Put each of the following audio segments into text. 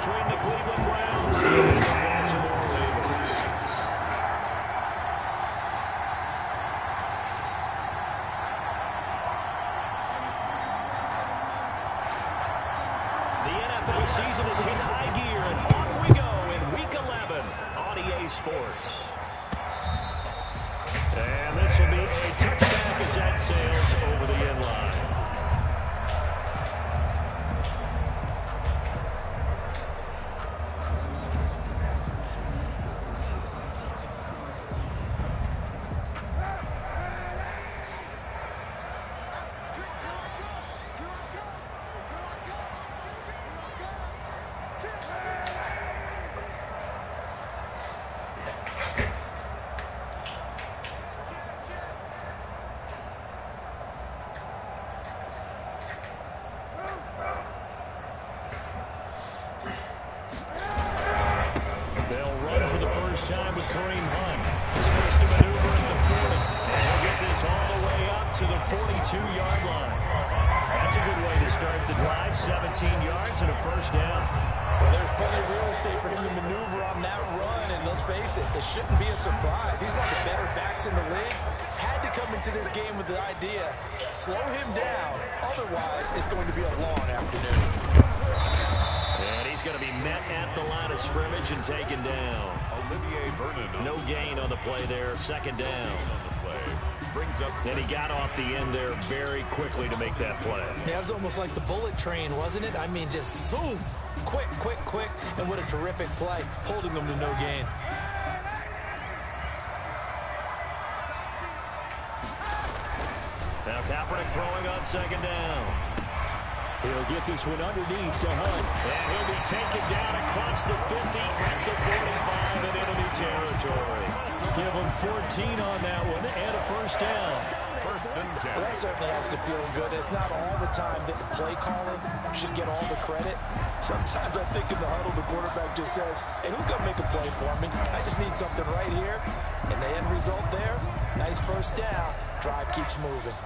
between the Cleveland Browns and the Baltimore Ravens. The NFL season has hit high gear, and off we go in Week 11 on EA Sports. And this will be a touchback as that sails over the end line. Time with Kareem Hunt. He's supposed to maneuver in the 40, and he'll get this all the way up to the 42-yard line. That's a good way to start the drive. 17 yards and a first down. Well, there's plenty of real estate for him to maneuver on that run, and let's face it, it shouldn't be a surprise. He's one of the better backs in the league. Had to come into this game with the idea, slow him down, otherwise it's going to be a long afternoon. And he's going to be met at the line of scrimmage and taken down. No gain on the play there. Second down. And he got off the end there very quickly to make that play. Yeah, it was almost like the bullet train, wasn't it? I mean, just zoom. Quick, quick, quick. And what a terrific play, holding them to no gain. Now Kaepernick throwing on second down. He'll get this one underneath to Hunt. And he'll be taken down across the 50 at the 45 and enemy territory. Give him 14 on that one and a first down. Well, that certainly has to feel good. It's not all the time that the play caller should get all the credit. Sometimes I think in the huddle, the quarterback just says, hey, who's going to make a play for me? I just need something right here. And the end result there, nice first down. Drive keeps moving.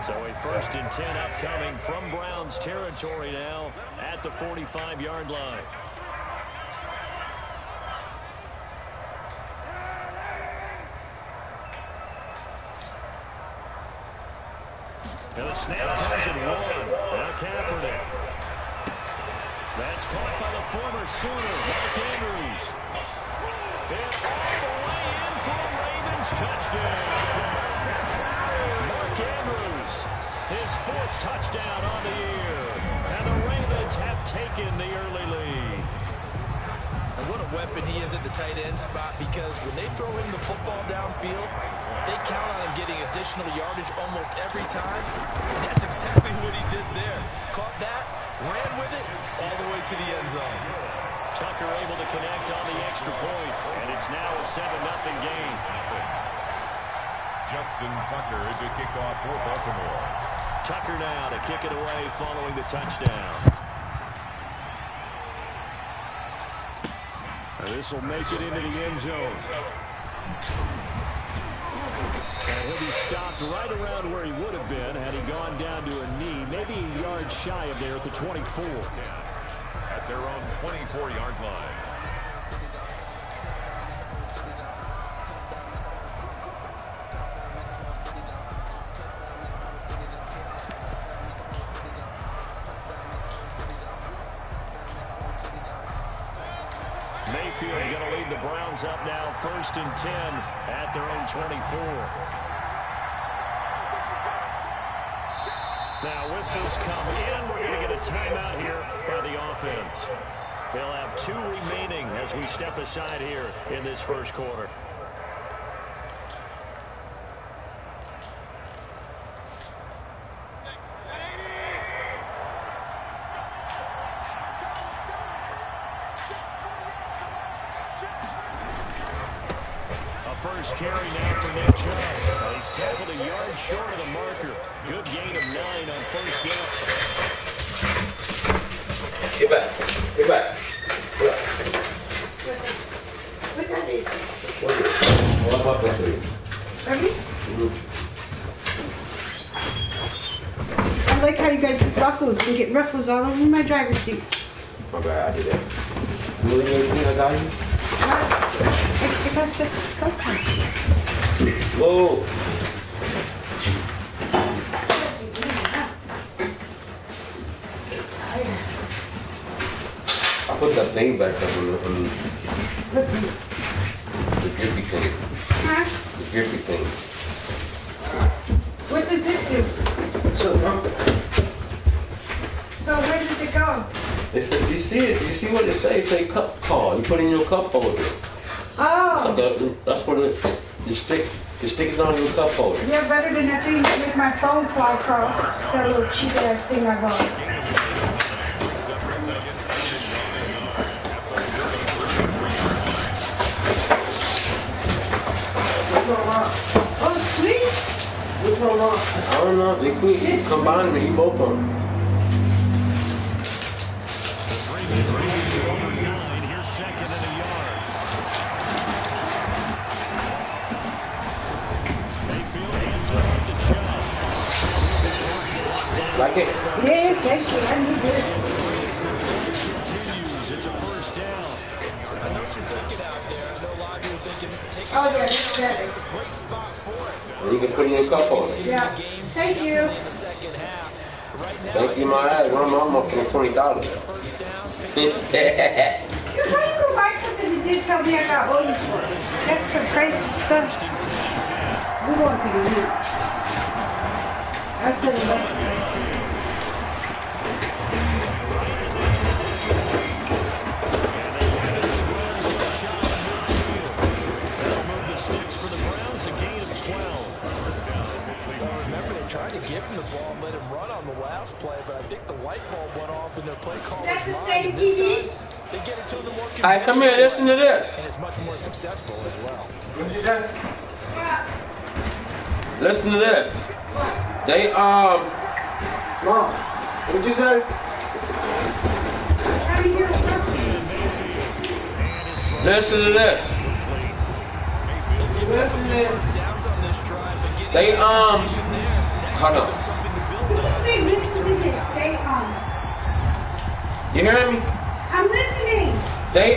So a 1st and 10 upcoming from Browns territory now at the 45-yard line. And the snap comes in one. Now Kaepernick. That's caught by the former Sooner, Mark Andrews. And all the way in for a Ravens touchdown. Mark Andrews, his 4th touchdown on the year. And the Ravens have taken the early lead. And what a weapon he is at the tight end spot, because when they throw him the football downfield, they count on him getting additional yardage almost every time. And that's exactly what he did there. Caught that, ran with it, all the way to the end zone. Tucker able to connect on the extra point, and it's now a 7-0 game. Justin Tucker to kick off for Baltimore. Tucker now to kick it away following the touchdown. This will make it into the end zone. And he'll be stopped right around where he would have been had he gone down to a knee, maybe a yard shy of there at the 24. At their own 24-yard line. Mayfield going to lead the Browns up now, 1st and 10 at their own 24. Now whistles come in. We're going to get a timeout here by the offense. They'll have 2 remaining as we step aside here in this first quarter. First carry now for Nick Chubb. He's tackled a yard short of the marker. Good gain of 9 on first down. Get back. Get back. What that is? What about that? Pardon me? like how you guys get ruffles. They get ruffles all over my driver's seat. My bad, I did that. You really anything I got you? If I set the stuff on. Whoa. I put that thing back up on the drippy thing. Huh? The drippy thing. What does this do? So where does it go? It said, you see it? You see what it say? It say cup call. You put in your cup holder. Oh. That's what you stick it on your cup holder. Yeah, better than that thing that make my phone fly across. That little cheap ass thing I bought. Oh, sweet. Which one, Mom? I don't know. They could combine them and eat both of them. Here's second and a yard. Mayfield hands it off to Chubb. Like it? Yeah, thank you. I need this. Continues. It's a first down. I know what you're thinking out there. I know a lot of you are thinking, take a Oh, shot. yeah. It's a great spot for it. And you can put it in your cup holder. Yeah. Thank you. In the second half. Right now, Thank you, my ass. I'm up for $20. first down. How you go buy something you did tell me I got owed for? That's some crazy stuff. We want to get it. I said it last night. That'll move the sticks for the Browns, a gain of 12. Well, remember, they tried to give him the ball and let him run on the last play, but I think the light bulb went off in their play caller's That's the mind. same And this TV? time, they get it to him more All right, come here. Listen to this. and it's much more successful as well. Listen to this. They Mom, what'd you say? How do you hear it? listen to this. Downs on this drive, but getting They hold on. something to build on. Stay, listen to this. Stay on. You hear me? I'm listening. They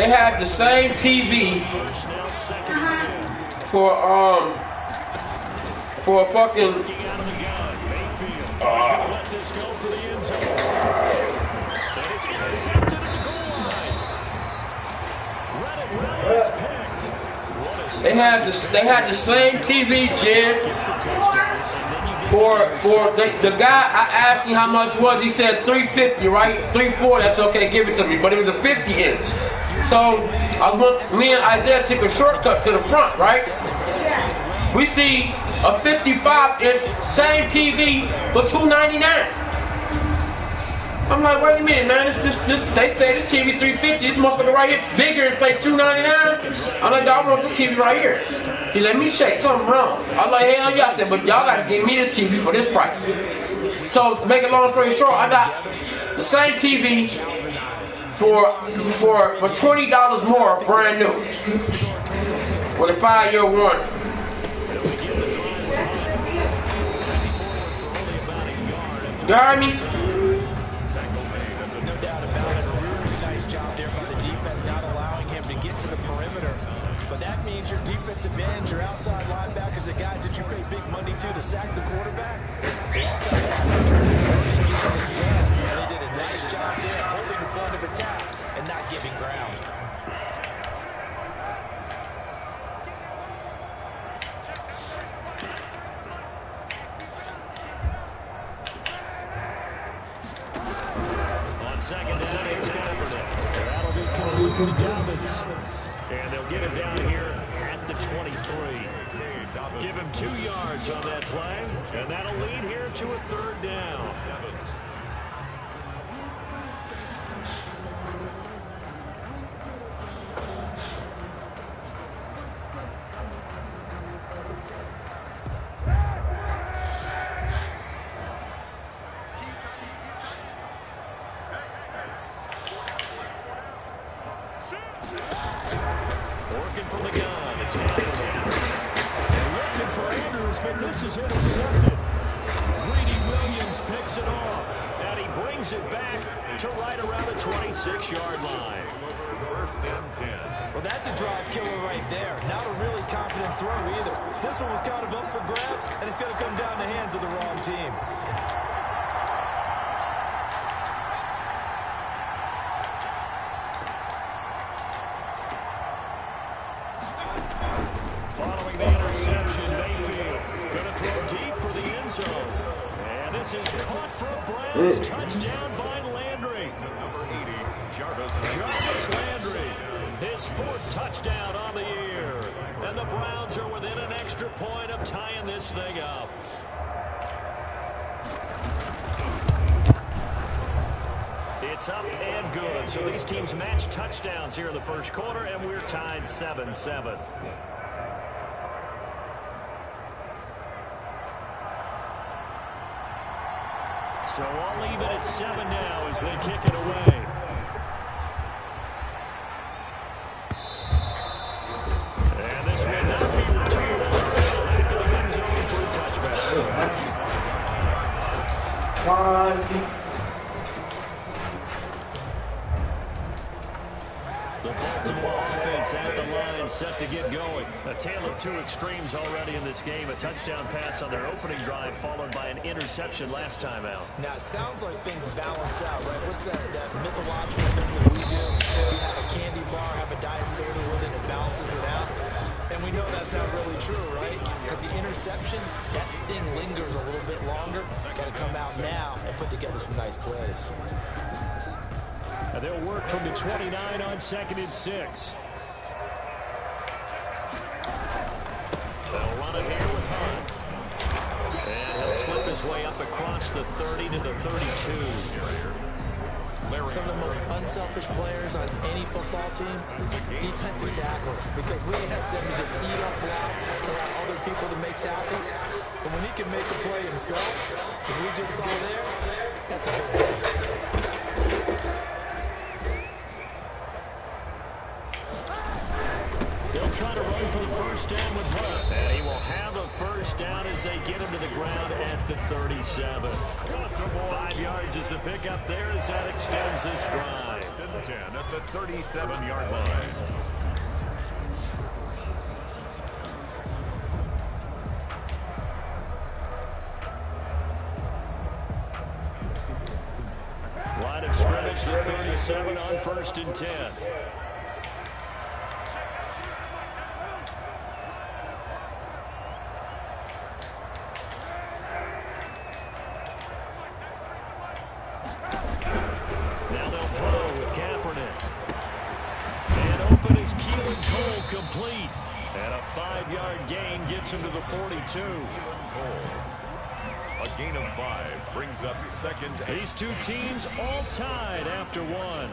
had the same TV for fucking Looking out of the gun, Mayfield. He's going to let this go for the end zone. And it's intercepted at the goal line. Run it, it's picked. What a they had the same TV, Jim. gets the touchdown. For the guy, I asked him how much it was. He said $350, right? $340. That's okay. Give it to me. But it was a 50-inch. So me and Isaiah took a shortcut to the front, right? We see a 55-inch same TV for $299. I'm like, wait a minute, man. They say this TV $350. This motherfucker right here bigger and like $299. I'm like, dog, I want this TV right here. He let me check something wrong. I was like, hell yeah. I said, but y'all gotta give me this TV for this price. So to make a long story short, I got the same TV for $20 more, brand new, with a 5-year warranty. You heard me? No doubt about it. A really nice job there by the defense, not allowing him to get to the perimeter. But that means your defensive ends, your outside linebackers, the guys that you pay big money to sack the quarterback, they also have to turn the running game as well. And they did a nice job there holding the point of attack and not giving ground. On second down, it's Kaepernick. That'll be complete to Dobbins. And they'll get him down here at the 23. Give him 2 yards on that play, and that'll lead here to a third down. Working from the gun, it's Kaepernick. They're looking for Andrews, but this is intercepted. Williams picks it off, and he brings it back to right around the 26-yard line. First and 10. Well, that's a drive killer right there. Not a really confident throw either. This one was kind of up for grabs, and it's going to come down the hands of the wrong team. Following the interception, Mayfield going to throw deep for the end zone. And this is caught for a Browns touchdown by Landry. Number 80, Jarvis Landry, his 4th touchdown on the year. And the Browns are within an extra point of tying this thing up. It's up and good. So these teams match touchdowns here in the first quarter, and we're tied 7-7. So all even at 7 now as they kick it away. And this will not be returned. It's back to the end zone for a touchback. The Baltimore offense at the line, set to get going. A tale of two extremes already in this game. A touchdown pass on their opening drive, followed by an interception last time out. Now, it sounds like things balance out, right? What's that mythological thing that we do? If you have a candy bar, have a diet soda with it, it balances it out. And we know that's not really true, right? Because the interception, that sting lingers a little bit longer. Got to come out now and put together some nice plays. And they'll work from the 29 on 2nd and 6. They'll run it here with Hunt. And he'll slip his way up across the 30 to the 32. Some of the most unselfish players on any football team, defensive tackles, because we ask them to just eat up blocks and allow other people to make tackles. But when he can make a play himself, as we just saw there, that's a big play. They'll try to run for the first down with Hunt. And he will have a first down as they get him to the ground at the 37. 5 yards is the pickup there as that extends this drive. 10 at the 37-yard line. Line of scrimmage, the 37 on 1st and 10. Complete. And a 5-yard gain gets him to the 42. A gain of 5 brings up 2nd. These two teams all tied after one.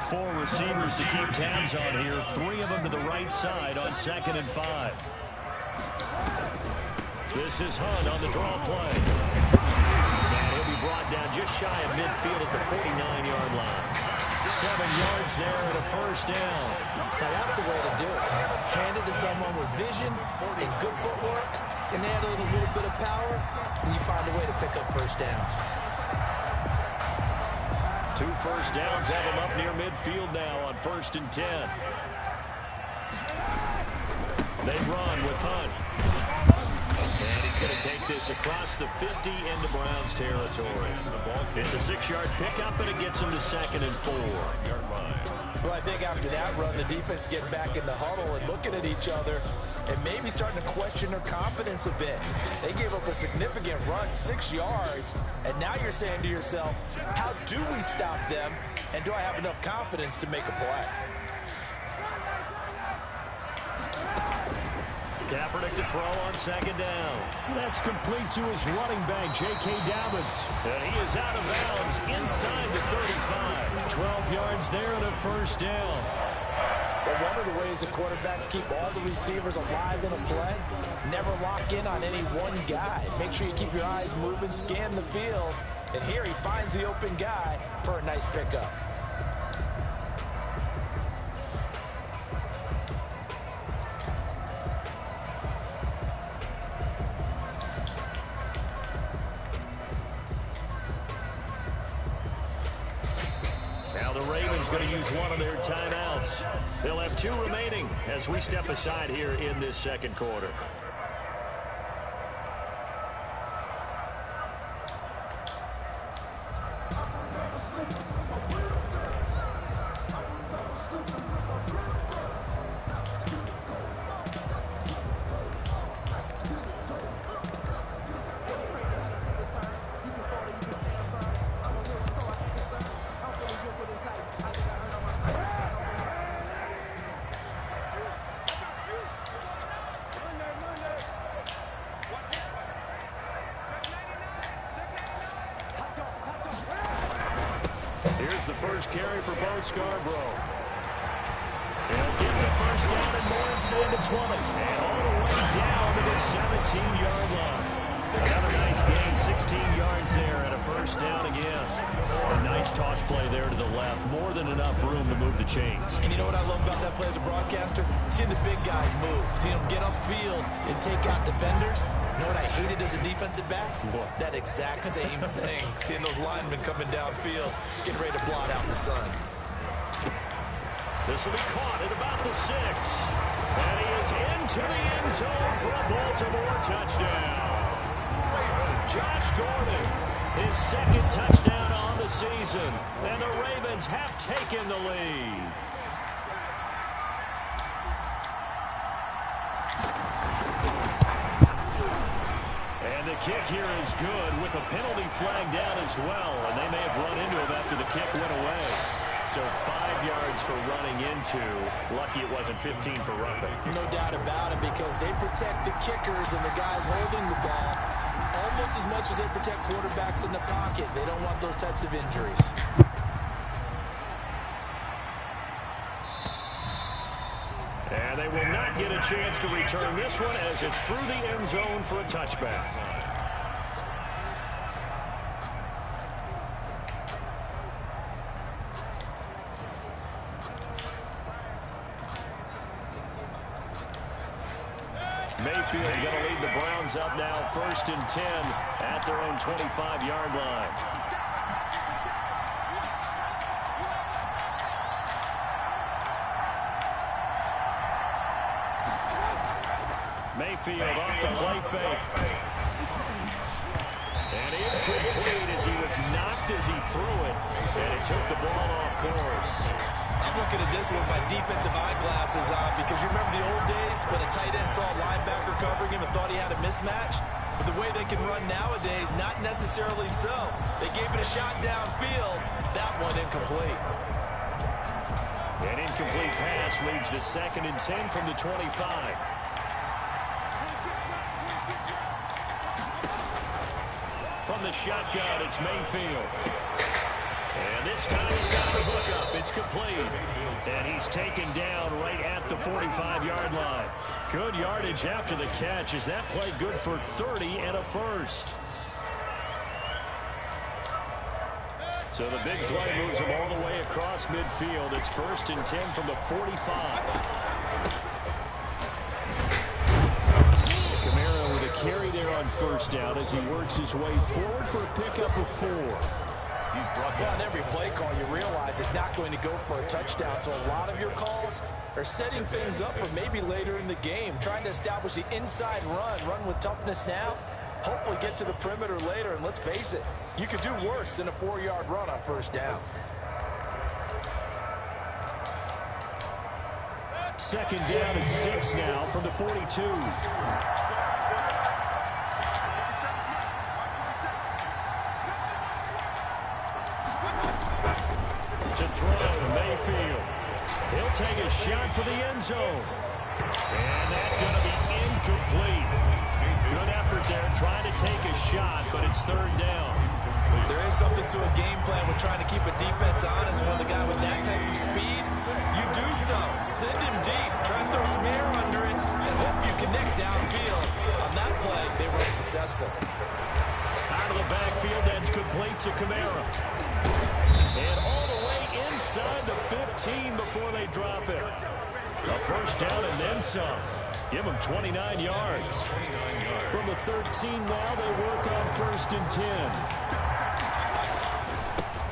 Four receivers to keep tabs on here. 3 of them to the right side on 2nd and 5. This is Hunt on the draw play. And he'll be brought down just shy of midfield at the 49-yard line. 7 yards there and a first down. Now that's the way to do it. Hand it to someone with vision and good footwork, and add a little bit of power, and you find a way to pick up first downs. 2 first downs have him up near midfield now on 1st and 10. They run with Hunt. And he's going to take this across the 50 into Browns territory. It's a 6-yard pickup, and it gets him to 2nd and 4. Well, I think after that run, the defense getting back in the huddle and looking at each other and maybe starting to question their confidence a bit. They gave up a significant run, 6 yards, and now you're saying to yourself, how do we stop them, and do I have enough confidence to make a play? Kaepernick to throw on 2nd down. That's complete to his running back, J.K. Dobbins. And he is out of bounds inside the 35. 12 yards there and a first down. Well, one of the ways the quarterbacks keep all the receivers alive in a play, never lock in on any one guy. Make sure you keep your eyes moving, scan the field, and here he finds the open guy for a nice pickup. the Ravens going to use one of their timeouts. They'll have 2 remaining as we step aside here in this second quarter. Here's the first carry for Bo Scarborough. He'll get the first down and more inside the 20. And all the way down to the 17-yard line. Another nice gain, 16 yards there and a first down again. A nice toss play there to the left. More than enough room to move the chains. And you know what I love about that play as a broadcaster? Seeing the big guys move. Seeing them get upfield and take out defenders. You know what I hated as a defensive back? What? That exact same thing. Seeing those linemen coming downfield, getting ready to blot out the sun. This will be caught at about the 6. And he is into the end zone for a Baltimore touchdown. Josh Gordon, his second touchdown on the season. And the Ravens have taken the lead. And the kick here is good with a penalty flag down as well. And they may have run into him after the kick went away. So 5 yards for running into. Lucky it wasn't 15 for roughing. No doubt about it, because they protect the kickers and the guys holding the ball almost as much as they protect quarterbacks in the pocket. They don't want those types of injuries. And they will not get a chance to return this one as it's through the end zone for a touchback. Mayfield going to lead the Browns up now, 1st and 10 at their own 25-yard line. Mayfield off the play fake. And incomplete as he was knocked as he threw it. And he took the ball off course. I'm looking at this with my defensive eyeglasses on, because you remember the old days when a tight end saw a linebacker covering him and thought he had a mismatch? But the way they can run nowadays, not necessarily so. They gave it a shot downfield. That one incomplete. An incomplete pass leads to 2nd and 10 from the 25. From the shotgun, it's Mayfield. And this time he's got the hook up. It's complete. And he's taken down right at the 45-yard line. Good yardage after the catch. Is that play good for 30 and a first? So the big play moves him all the way across midfield. It's 1st and 10 from the 45. Kamara with a carry there on 1st down as he works his way forward for a pickup of 4. Well, on every play call, you realize it's not going to go for a touchdown. So a lot of your calls are setting things up for maybe later in the game, trying to establish the inside run with toughness now, hopefully get to the perimeter later. And let's face it, you could do worse than a 4-yard run on 1st down. 2nd down and 6 now from the 42. Mayfield. He'll take a shot for the end zone. And that's going to be incomplete. Good effort there trying to take a shot, but it's 3rd down. There is something to a game plan with trying to keep a defense honest. When the guy with that type of speed, you do so. Send him deep. Try and throw some air under it and hope you connect downfield. On that play, they were unsuccessful. Out of the backfield, that's complete to Kamara. And all the way inside the 15 before they drop it. A 1st down and then some. Give them 29 yards. From the 13 now, they work on 1st and 10.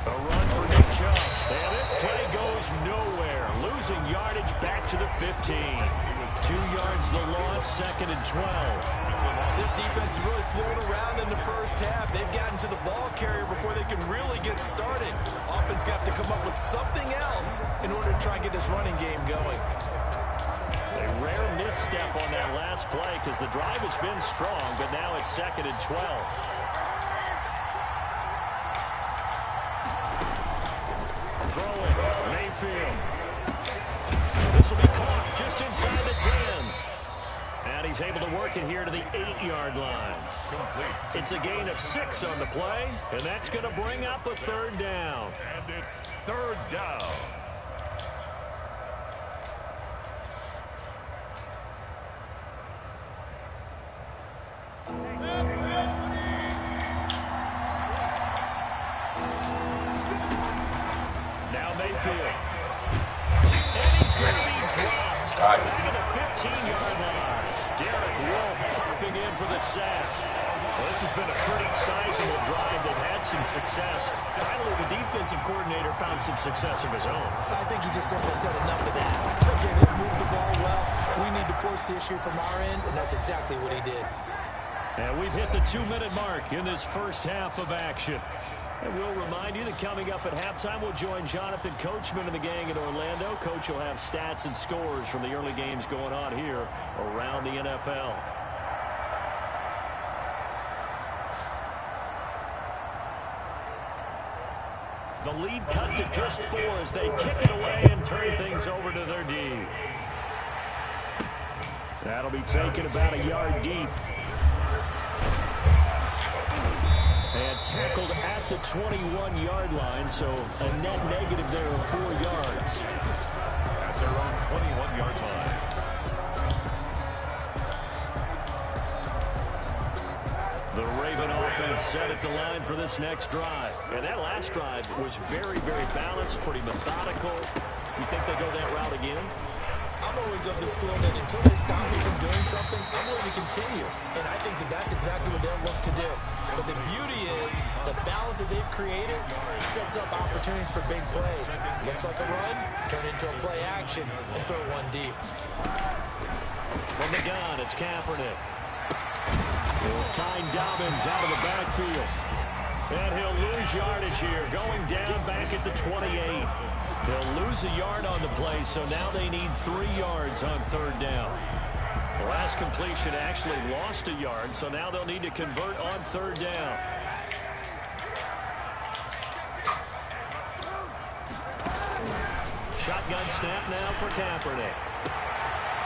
A run for Nick Chubb. And this nowhere. Losing yardage back to the 15. 2 yards the loss, 2nd and 12. This defense is really thrown around in the first half. They've gotten to the ball carrier before they can really get started. Offense got to come up with something else in order to try and get this running game going. A rare misstep on that last play because the drive has been strong, but now it's 2nd and 12. Throwing, Mayfield. This will be caught just inside the 10. And he's able to work it here to the 8-yard line. It's a gain of 6 on the play, and that's going to bring up a 3rd down. And it's 3rd down. Now Mayfield. And he's going to be dropped. Back at the 15-yard line. Derek Wolf popping in for the sack. Well, this has been a pretty sizable drive. They've had some success. Finally, the defensive coordinator found some success of his own. I think he just simply said enough of that. Okay, they moved the ball well. We need to force the issue from our end, and that's exactly what he did. And we've hit the 2-minute mark in this first half of action. And we'll remind you that coming up at halftime, we'll join Jonathan Coachman and the gang in Orlando. Coach will have stats and scores from the early games going on here around the NFL. The lead cut to just 4 as they kick it away and turn things over to their D. That'll be taken about a yard deep. And tackled at the 21-yard line, so a net negative there of 4 yards. At their own 21-yard line. The Raven offense set at the line for this next drive. And that last drive was very, very balanced, pretty methodical. You think they go that route again? I'm always of the school that until they stop me from doing something, I'm willing to continue. And I think that that's exactly what they'll look to do. But the beauty is the balance that they've created sets up opportunities for big plays. Looks like a run, turn into a play action, and throw one deep. From the gun, it's Kaepernick. He'll find Dobbins out of the backfield. And he'll lose yardage here, going down back at the 28. They'll lose a yard on the play, so now they need 3 yards on 3rd down. The last completion actually lost a yard, so now they'll need to convert on 3rd down. Shotgun snap now for Kaepernick.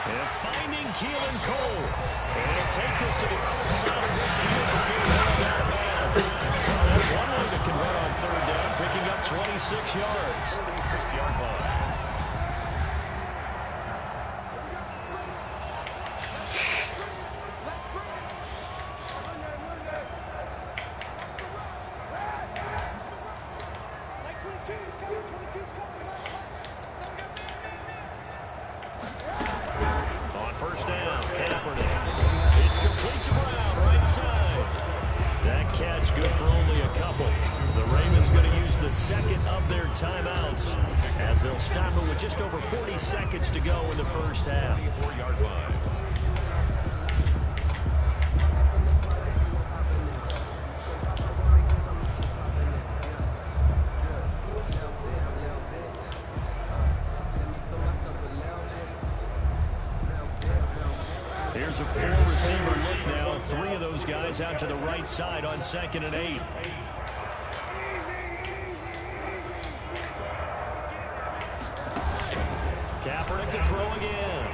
And finding Keelan Cole. And he'll take this to the other side of the field before heading out of bounds. Well, that's one way to convert on 3rd down, picking up 26 yards. 36-yard line. On 1st down, Kaepernick. It's complete to Brown, right side. That catch good for only a couple. The Ravens going to use the 2nd of their timeouts as they'll stop it with just over 40 seconds to go in the first half. 4-yard line. Here's a 4-receiver look now. 3 of those guys out to the right side on 2nd and 8. Kaepernick to throw again.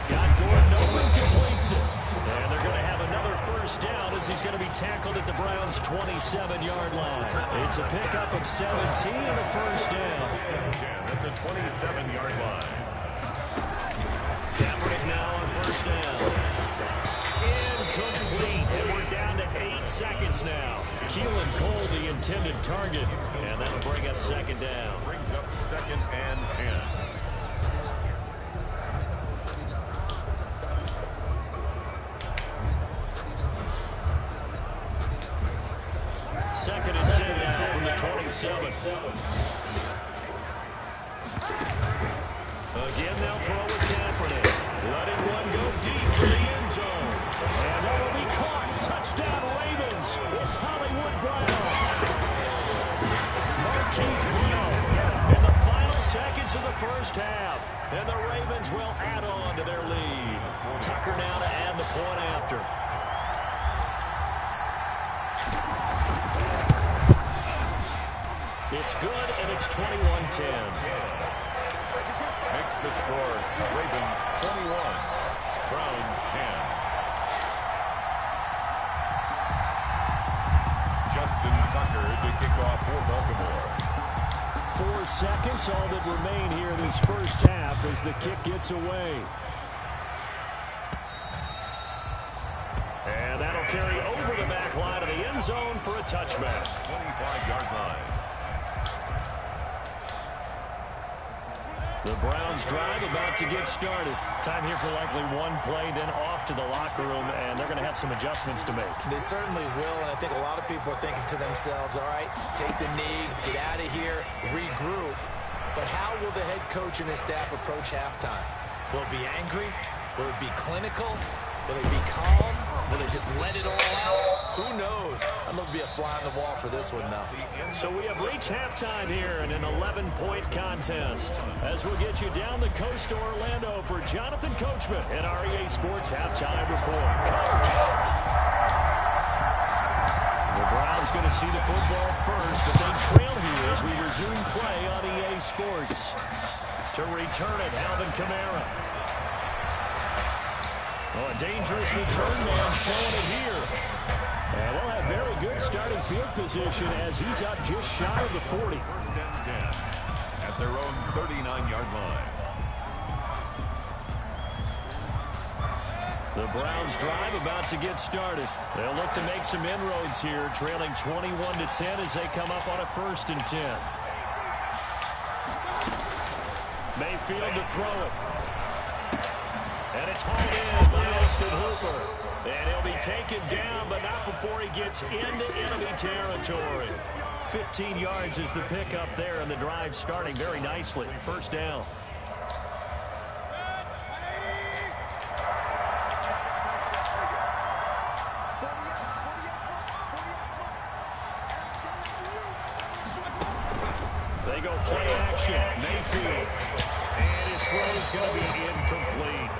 Got Gordon open, completes it. And they're going to have another 1st down as he's going to be tackled at the Browns' 27-yard line. It's a pickup of 17 and a 1st down. At the 27-yard line. Kaepernick now on 1st down. Incomplete. And we're down to 8 seconds now. Keelan Cole, the intended target. And that'll bring up 2nd down. Brings up 2nd and 10. Second and 10 now from the 27. Again, they'll throw with Kaepernick. Letting one go deep to the end zone. And that will be caught. Touchdown, Ravens. It's Hollywood Brown. Marquise Brown in the final seconds of the first half. And the Ravens will add on to their lead. Tucker now to add the point after. It's good, and it's 21-10. Makes the score Ravens 21, Browns 10. Justin Tucker to kick off for Baltimore. 4 seconds, all that remain here this first half as the kick gets away. And that'll carry over the back line of the end zone for a touchback. 25-yard line. The Browns drive about to get started. Time here for likely one play, then off to the locker room, and they're going to have some adjustments to make. They certainly will, and I think a lot of people are thinking to themselves, all right, take the knee, get out of here, regroup. But how will the head coach and his staff approach halftime? Will it be angry? Will it be clinical? Will they be calm? Will they just let it all out? Who knows? I'm going to be a fly on the wall for this one, though. So we have reached halftime here in an 11-point contest. As we'll get you down the coast to Orlando for Jonathan Coachman at our EA Sports Halftime Report. Coach. The Browns going to see the football first, but they trail here as we resume play on EA Sports. To return it, Alvin Kamara. Oh, a dangerous return man showing it here. And we'll have very good starting field position as he's up just shy of the 40. First and 10 at their own 39-yard line. The Browns drive about to get started. They'll look to make some inroads here, trailing 21-10 as they come up on a 1st and 10. Mayfield to throw it. And it's hauled in by Austin Hooper. And he'll be taken down, but not before he gets into enemy territory. 15 yards is the pickup there, and the drive starting very nicely. First down. They go play action. Mayfield. And his throw is going to be incomplete.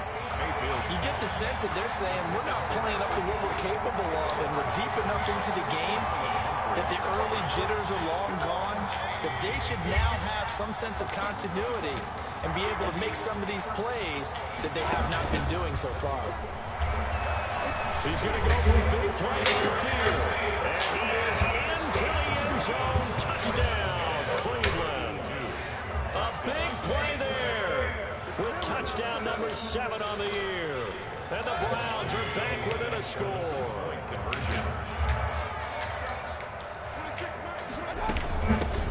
You get the sense that they're saying we're not playing up to what we're capable of, and we're deep enough into the game that the early jitters are long gone, that they should now have some sense of continuity and be able to make some of these plays that they have not been doing so far. He's going to go for a big play in the field. And he is into the end zone. Touchdown, Cleveland. A big play there with touchdown number 7 on the year. And the Browns are back within a score.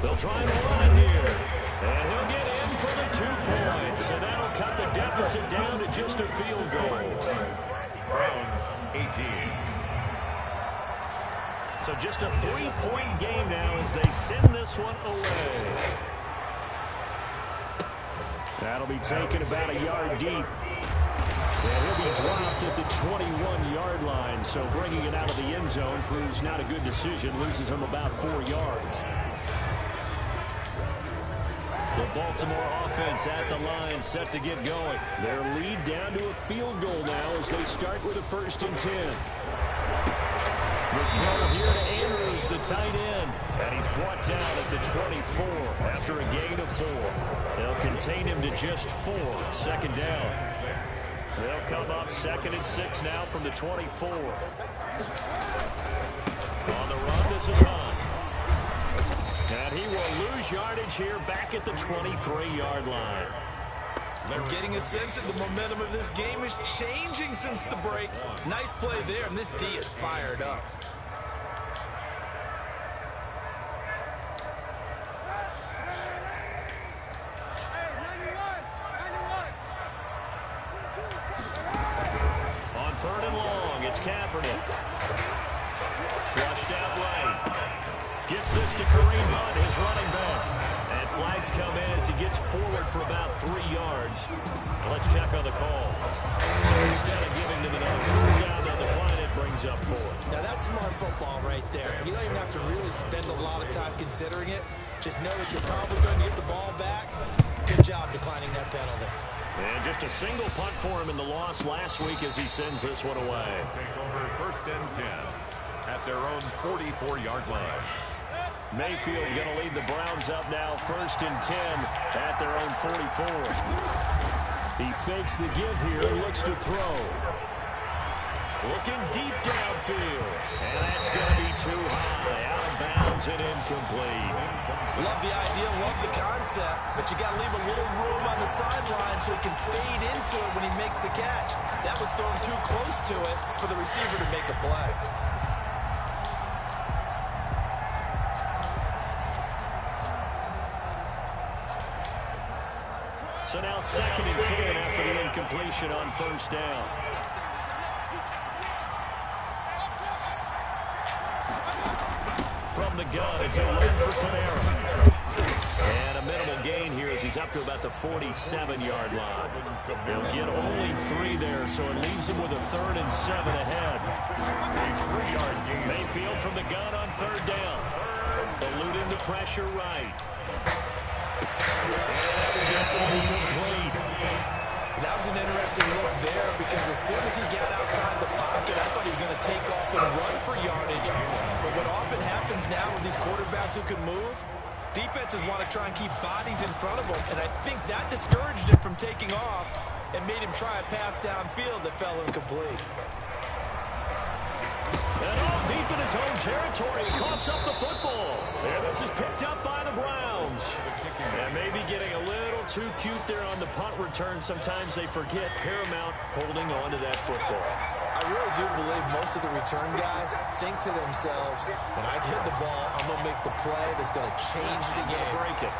They'll try and run here. And he'll get in for the 2 points. And that'll cut the deficit down to just a field goal. Browns 18. So just a 3-point game now as they send this one away. That'll be taken about a yard deep. And he'll be dropped at the 21-yard line. So bringing it out of the end zone proves not a good decision. Loses him about 4 yards. The Baltimore offense at the line, set to get going. Their lead down to a field goal now as they start with a 1st and 10. The throw here to Andrews, the tight end. And he's brought down at the 24 after a gain of 4. They'll contain him to just 4. 2nd down. They'll come up 2nd and 6 now from the 24. On the run, this is on. And he will lose yardage here back at the 23-yard line. They're getting a sense that the momentum of this game is changing since the break. Nice play there, and this D is fired up. On 3rd and long, it's Kaepernick. Flushed out right. Gets this to Kareem Hunt, his running back. And flags come in as he gets forward for about 3 yards. Now let's check on the call. So instead of giving them another 3rd down on the play, it brings up 4. Now that's smart football right there. You don't even have to really spend a lot of time considering it. Just know that you're probably going to get the ball back. Good job declining that penalty. And just a single punt for him in the loss last week as he sends this one away. Take over 1st and 10 at their own 44-yard line. Mayfield going to lead the Browns up now 1st and 10 at their own 44. He fakes the give here, looks to throw. Looking deep downfield. And that's going to be too high. Out of bounds and incomplete. Love the idea, love the concept, but you got to leave a little room on the sideline so he can fade into it when he makes the catch. That was thrown too close to it for the receiver to make a play. So now 2nd and 10 after the incompletion on 1st down. From the gun, it's a run for Panera. And a minimal gain here as he's up to about the 47-yard line. He'll get only 3 there, so it leaves him with a 3rd and 7 ahead. A 3-yard gain. Mayfield from the gun on 3rd down. Eluding the pressure right. Incomplete. That was an interesting look there because as soon as he got outside the pocket, I thought he was going to take off and run for yardage. But what often happens now with these quarterbacks who can move, defenses want to try and keep bodies in front of them, and I think that discouraged him from taking off and made him try a pass downfield that fell incomplete. And all deep in his own territory, he coughs up the football. And this is picked up by the Browns. And maybe getting a little too cute there on the punt return. Sometimes they forget Paramount holding on to that football. I really do believe most of the return guys think to themselves, when I get the ball, I'm going to make the play that's going to change the game.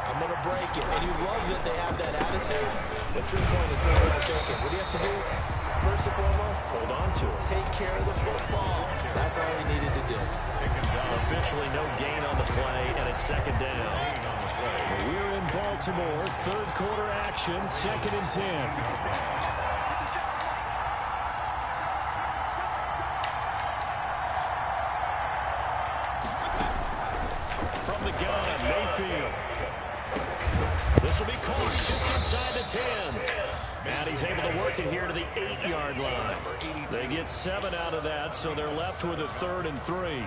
I'm going to break it. And you love that they have that attitude. But your point is so well taken. What do you have to do? First and foremost, hold on to it. Take care of the football. That's all he needed to do. Officially no gain on the play, and it's 2nd down. We're in Baltimore, 3rd quarter action, 2nd and 10. From the gun, Mayfield. This will be caught just inside the 10. And he's able to work it here to the 8-yard line. They get 7 out of that, so they're left with a 3rd and 3.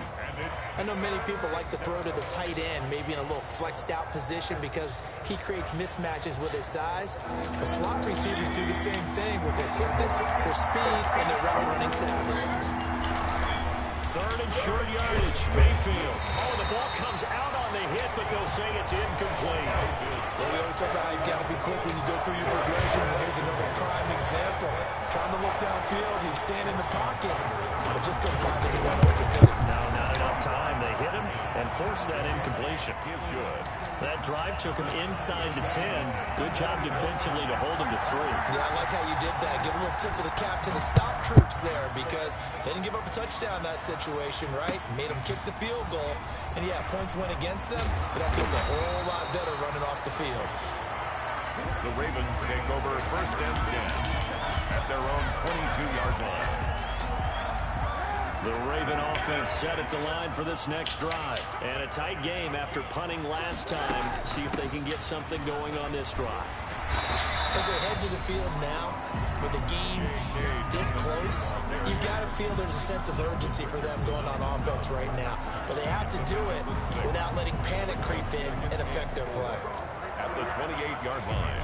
I know many people like to throw to the tight end, maybe in a little flexed out position because he creates mismatches with his size. The slot receivers do the same thing with their quickness, their speed, and their route running savvy. 3rd and short yardage. Mayfield. Oh, the ball comes out on the hit, but they'll say it's incomplete. Well, we always talk about how you've got to be quick when you go through your progressions, and here's another prime example. Trying to look downfield, he's standing in the pocket, but just couldn't find anyone open. No, not enough time. They hit him and forced that incompletion. He's good. That drive took him inside the 10. Good job defensively to hold him to 3. Yeah, I like how you did that. Give a little tip of the cap to the stop troops there because they didn't give up a touchdown in that situation, right? Made them kick the field goal. And, yeah, points went against them, but that feels a whole lot better running off the field. The Ravens take over 1st and 10 at their own 22-yard line. The Raven offense set at the line for this next drive. And a tight game after punting last time. See if they can get something going on this drive. As they head to the field now, with the game this close, you've got to feel there's a sense of urgency for them going on offense right now. But they have to do it without letting panic creep in and affect their play. At the 28-yard line.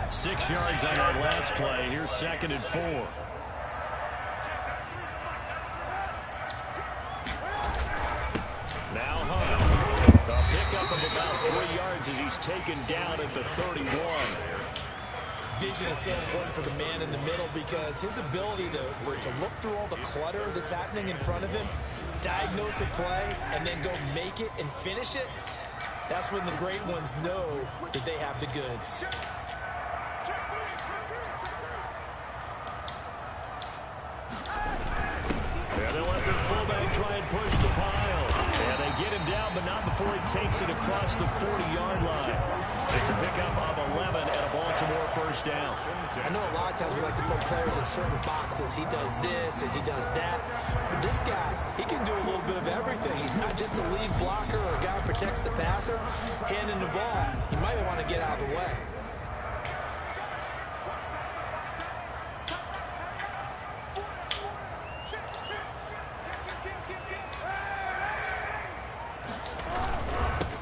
6 yards on that last play. Here's 2nd and 4. Now Hunt. A pickup of about 3 yards as he's taken down at the 31. Vision is so important for the man in the middle because his ability to look through all the clutter that's happening in front of him, diagnose a play, and then go make it and finish it, that's when the great ones know that they have the goods. easily takes it across the 40-yard line. It's a pickup of 11 and a Baltimore first down. I know a lot of times we like to put players in certain boxes. He does this and he does that. But this guy, he can do a little bit of everything. He's not just a lead blocker or a guy who protects the passer. Handing the ball, he might want to get out of the way.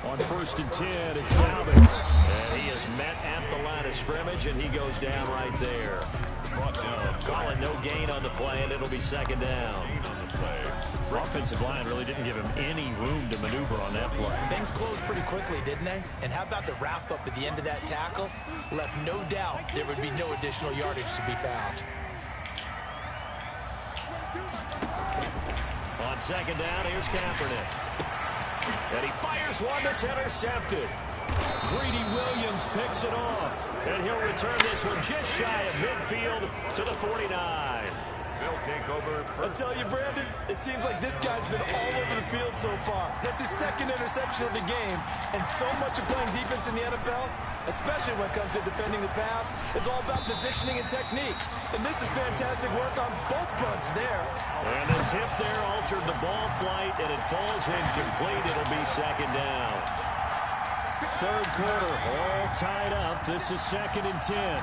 On 1st and 10, it's Dobbins. And he is met at the line of scrimmage, and he goes down right there. Calling no gain on the play, and it'll be second down. Offensive line really didn't give him any room to maneuver on that play. Things closed pretty quickly, didn't they? And how about the wrap-up at the end of that tackle? Left no doubt there would be no additional yardage to be found. On second down, here's Kaepernick. And he fires one that's intercepted. Greedy Williams picks it off. And he'll return this one just shy of midfield to the 49. They'll take over. I'll tell you, Brandon, it seems like this guy's been all over the field so far. That's his second interception of the game. And so much of playing defense in the NFL, especially when it comes to defending the pass, is all about positioning and technique. And this is fantastic work on both fronts there. And the tip there altered the ball flight, and it falls incomplete. It'll be second down. Third quarter, all tied up. This is 2nd and 10.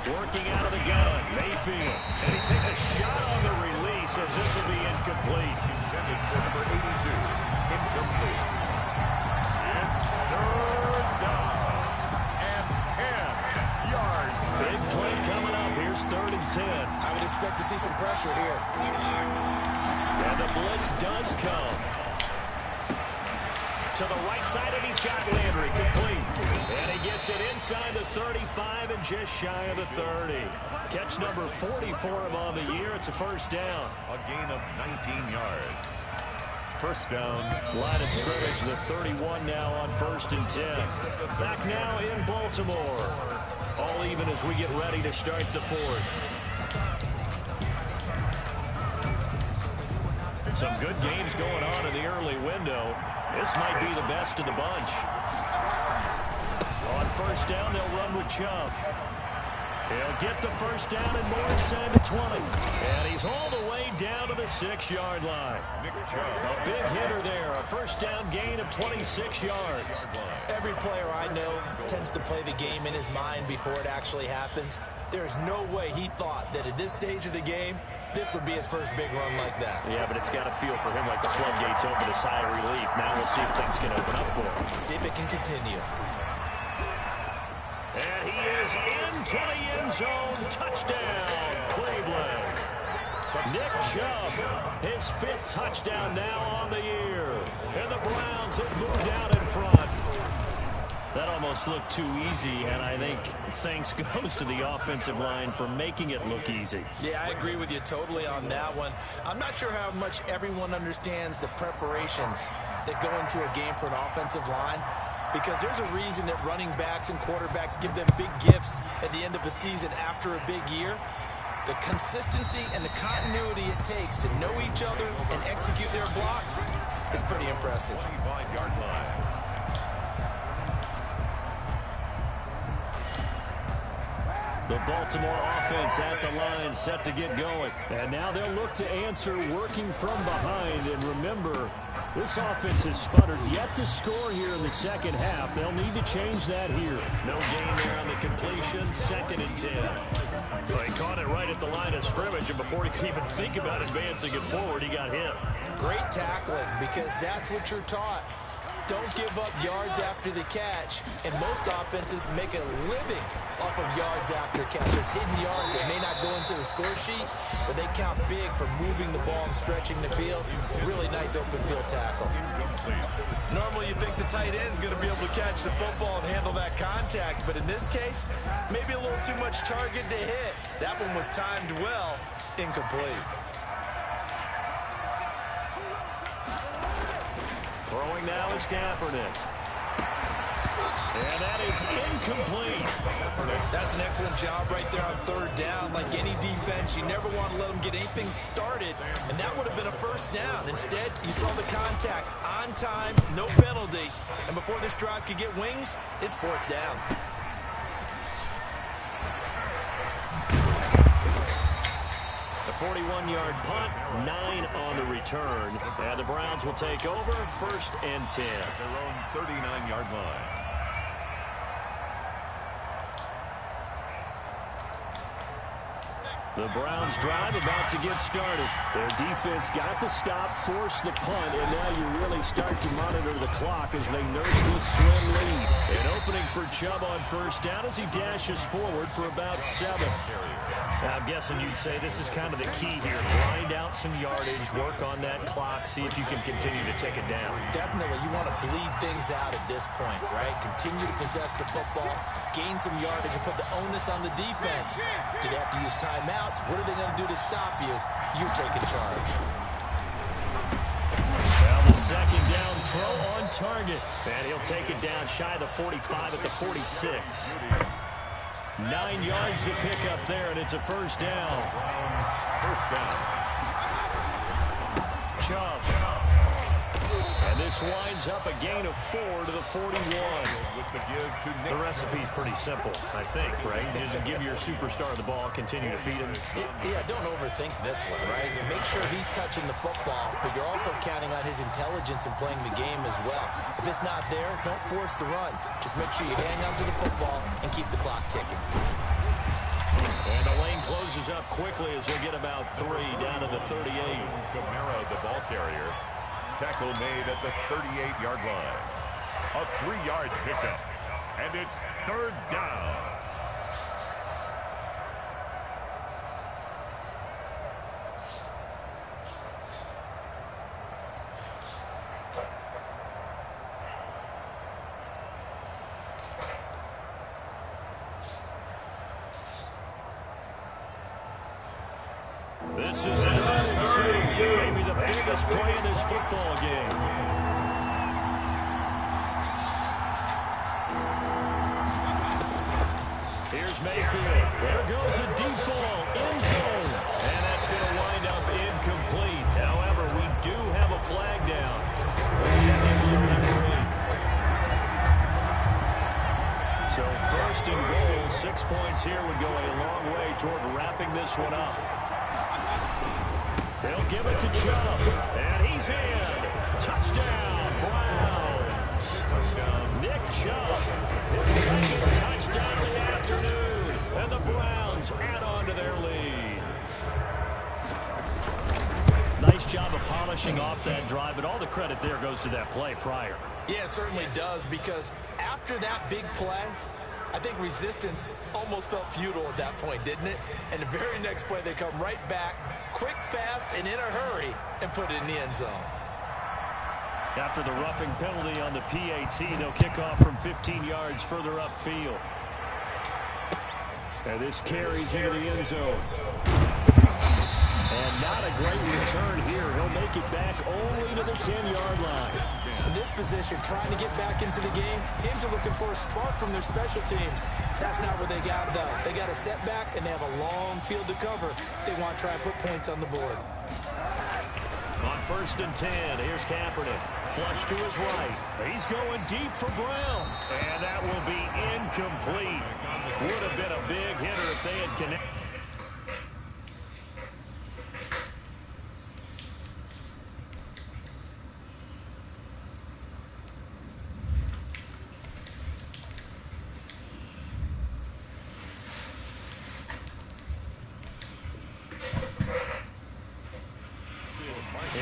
Working out of the gun, Mayfield. And he takes a shot on the release as this will be incomplete. Intended for number 82. Incomplete. And third down. And 10 yards. Big play coming up. Here's 3rd and 10. I would expect to see some pressure here. And the blitz does come. To the right side, and he's got Landry complete. And he gets it inside the 35 and just shy of the 30. Catch number 40 for him on the year. It's a first down. A gain of 19 yards. First down. Line of scrimmage, the 31 now on 1st and 10. Back now in Baltimore. All even as we get ready to start the 4th. Some good games going on in the early window. This might be the best of the bunch. On first down, they'll run with Chubb. He'll get the first down and more inside the 20. And he's all the way down to the 6-yard line. A big hitter there. A first down gain of 26 yards. Every player I know tends to play the game in his mind before it actually happens. There's no way he thought that at this stage of the game, this would be his first big run like that. Yeah, but it's got to feel for him like the floodgates open, a sigh of relief. Now we'll see if things can open up for him. See if it can continue. And he is into the end zone. Touchdown, Cleveland. Nick Chubb, his 5th touchdown now on the year. And the Browns have moved out in front. That almost looked too easy, and I think thanks goes to the offensive line for making it look easy. Yeah, I agree with you totally on that one. I'm not sure how much everyone understands the preparations that go into a game for an offensive line, because there's a reason that running backs and quarterbacks give them big gifts at the end of the season after a big year. The consistency and the continuity it takes to know each other and execute their blocks is pretty impressive. 25-yard line. The Baltimore offense at the line, set to get going. And now they'll look to answer working from behind. And remember, this offense has sputtered yet to score here in the second half. They'll need to change that here. No gain there on the completion, 2nd and 10. Well, he caught it right at the line of scrimmage, and before he could even think about advancing it forward, he got hit. Great tackling, because that's what you're taught. Don't give up yards after the catch, and most offenses make a living off of yards after catches. Hidden yards that may not go into the score sheet, but they count big for moving the ball and stretching the field. Really nice open field tackle. Normally you think the tight end's going to be able to catch the football and handle that contact, but in this case, maybe a little too much target to hit. That one was timed well, incomplete. Throwing now is Kaepernick. And that is incomplete. That's an excellent job right there on third down. Like any defense, you never want to let them get anything started, and that would have been a first down. Instead, you saw the contact on time, no penalty, and before this drive could get wings, it's fourth down. The 41-yard punt, 9 on the return, and the Browns will take over first and 10. At their own 39-yard line. The Browns drive about to get started. Their defense got the stop, forced the punt, and now you really start to monitor the clock as they nurse this slim lead. An opening for Chubb on first down as he dashes forward for about 7. I'm guessing you'd say this is kind of the key here. Grind out some yardage, work on that clock, see if you can continue to take it down. Definitely, you want to bleed things out at this point, right? Continue to possess the football, gain some yardage, and put the onus on the defense. Do they have to use timeouts? What are they going to do to stop you? You're taking charge. Well, the second down throw on target. And he'll take it down shy of the 45 at the 46. 9 yards to pick up there, and it's a first down. First down. Chubb. And this winds up a gain of 4 to the 41. With the give to Nick. The recipe's pretty simple, I think, right? Just give your superstar the ball, continue to feed him. Yeah, don't overthink this one, right? Make sure he's touching the football, but you're also counting on his intelligence in playing the game as well. If it's not there, don't force the run. Just make sure you hang on to the football and keep the clock ticking. And the lane closes up quickly as he'll get about 3 down to the 38. M.I.A, the ball carrier. Tackle made at the 38-yard line. A 3-yard pickup. And it's third down. This is 3rd and 2. Maybe the biggest play in this football game. Here's Mayfield. There goes a deep ball. End zone. And that's going to wind up incomplete. However, we do have a flag down. Let's check in with the referee. So 1st and goal. 6 points here would go a long way toward wrapping this one up. They'll give it to Chubb, and he's in. Touchdown, Browns. Touchdown, Nick Chubb. His second touchdown of the afternoon. And the Browns add on to their lead. Nice job of polishing off that drive, but all the credit there goes to that play prior. Yeah, it certainly does, because after that big play, I think resistance almost felt futile at that point, didn't it? And the very next play, they come right back, quick, fast, and in a hurry, and put it in the end zone. After the roughing penalty on the PAT, they'll kick off from 15 yards further upfield. And this carries into the end zone. And not a great return here. He'll make it back only to the 10-yard line. In this position, trying to get back into the game, teams are looking for a spark from their special teams. That's not what they got, though. They got a setback, and they have a long field to cover if they want to try and put points on the board. On 1st and 10, here's Kaepernick. Flush to his right. He's going deep for Brown. And that will be incomplete. Would have been a big hitter if they had connected.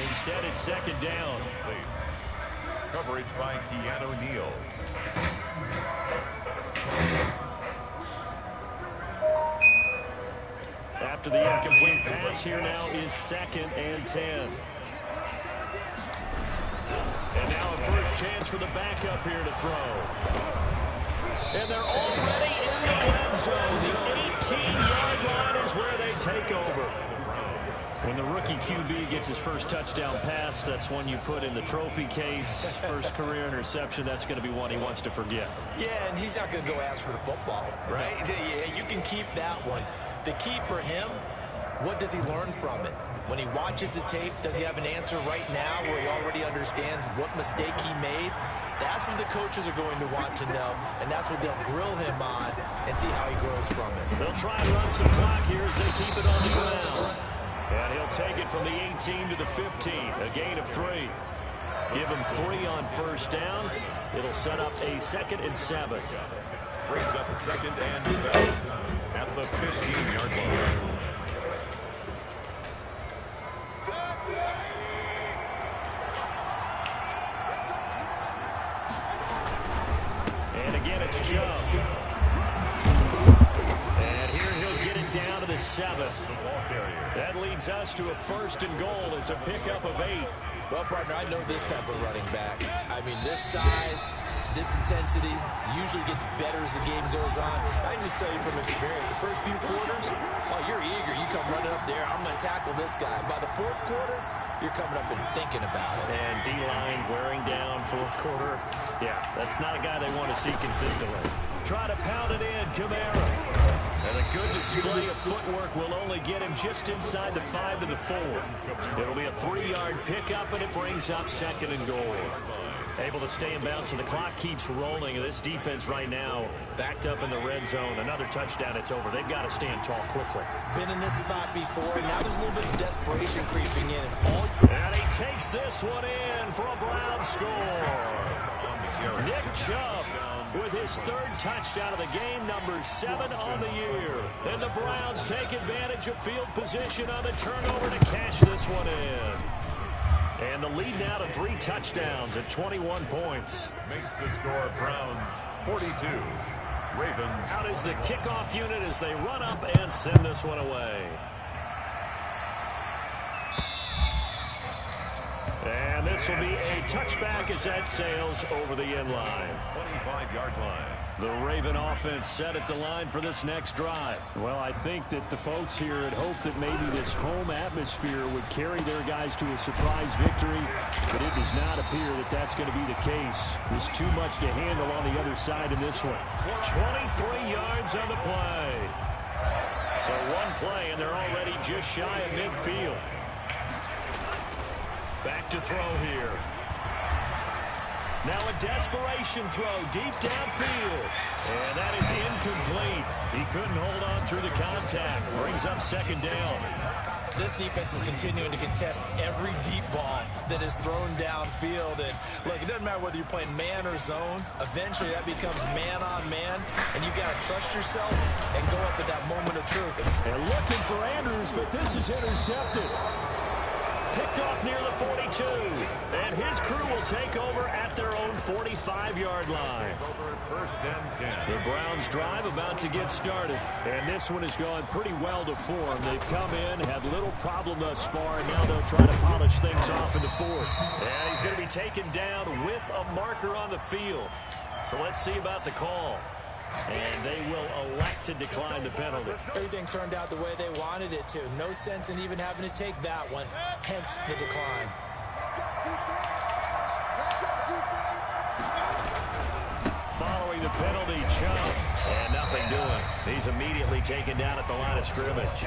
Instead, it's 2nd down. Coverage by Keanu Neal. After the incomplete pass, here now is 2nd and 10. And now a first chance for the backup here to throw. And they're already in the red zone. The 18-yard line is where they take over. When the rookie QB gets his first touchdown pass, that's one you put in the trophy case. First career interception, that's going to be one he wants to forget. Yeah, and he's not going to go ask for the football, right? Yeah, you can keep that one. The key for him, what does he learn from it? When he watches the tape, does he have an answer right now where he already understands what mistake he made? That's what the coaches are going to want to know, and that's what they'll grill him on and see how he grows from it. They'll try and run some clock here as they keep it on the ground. And he'll take it from the 18 to the 15, a gain of 3. Give him 3 on first down. It'll set up a 2nd and 7. Brings up 2nd and 7 at the 15-yard line. And again, it's Joe. And here he'll get it down to the 7. That leads us to a 1st and goal. It's a pickup of 8. Well, partner, I know this type of running back. I mean, this size, this intensity usually gets better as the game goes on. I can just tell you from experience, the first few quarters, oh, you're eager. You come running up there. I'm going to tackle this guy. By the 4th quarter, you're coming up and thinking about it. And D-line wearing down 4th quarter. Yeah, that's not a guy they want to see consistently. Try to pound it in, Camara. And a good display of footwork will only get him just inside the 5 to the 4. It'll be a 3-yard pickup, and it brings up 2nd and goal. Able to stay in bounds, and the clock keeps rolling. This defense right now backed up in the red zone. Another touchdown, it's over. They've got to stand tall quickly. Been in this spot before. Now there's a little bit of desperation creeping in. And he takes this one in for a Brown score. Nick Chubb with his 3rd touchdown of the game, number 7 on the year. And the Browns take advantage of field position on the turnover to cash this one in. And the lead now to 3 touchdowns at 21 points. Makes the score Browns 42. Ravens. Out is the kickoff unit as they run up and send this one away. And this will be a touchback as that sails over the end line. 25-yard line. The Raven offense set at the line for this next drive. Well, I think that the folks here had hoped that maybe this home atmosphere would carry their guys to a surprise victory, but it does not appear that that's going to be the case. There's too much to handle on the other side in this one. 23 yards on the play. So one play, and they're already just shy of midfield. Back to throw here. Now a desperation throw deep downfield. And that is incomplete. He couldn't hold on through the contact. Brings up 2nd down. This defense is continuing to contest every deep ball that is thrown downfield. And look, it doesn't matter whether you're playing man or zone. Eventually that becomes man on man. And you got to trust yourself and go up at that moment of truth. And looking for Andrews, but this is intercepted. Picked off near the 42. And his crew will take over at their own 45-yard line. Over 1st and 10. The Browns drive about to get started. And this one has gone pretty well to form. They've come in, had little problem thus far, and now they'll try to polish things off in the 4th. And he's going to be taken down with a marker on the field. So let's see about the call. And they will elect to decline the penalty. Everything turned out the way they wanted it to. No sense in even having to take that one. Hence the decline. Following the penalty, Chubb. And nothing doing. He's immediately taken down at the line of scrimmage.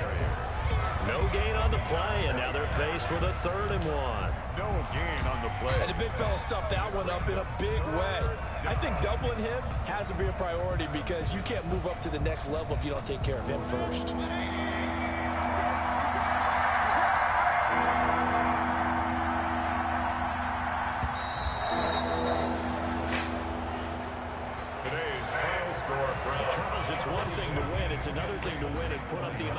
No gain on the play, and now they're faced with a 3rd and 1. No gain on the play. And the big fella stuffed that one up in a big way. I think doubling him has to be a priority because you can't move up to the next level if you don't take care of him first. Today's final score, Browns. Charles, it's one thing to win. It's another thing to win and put up the amount.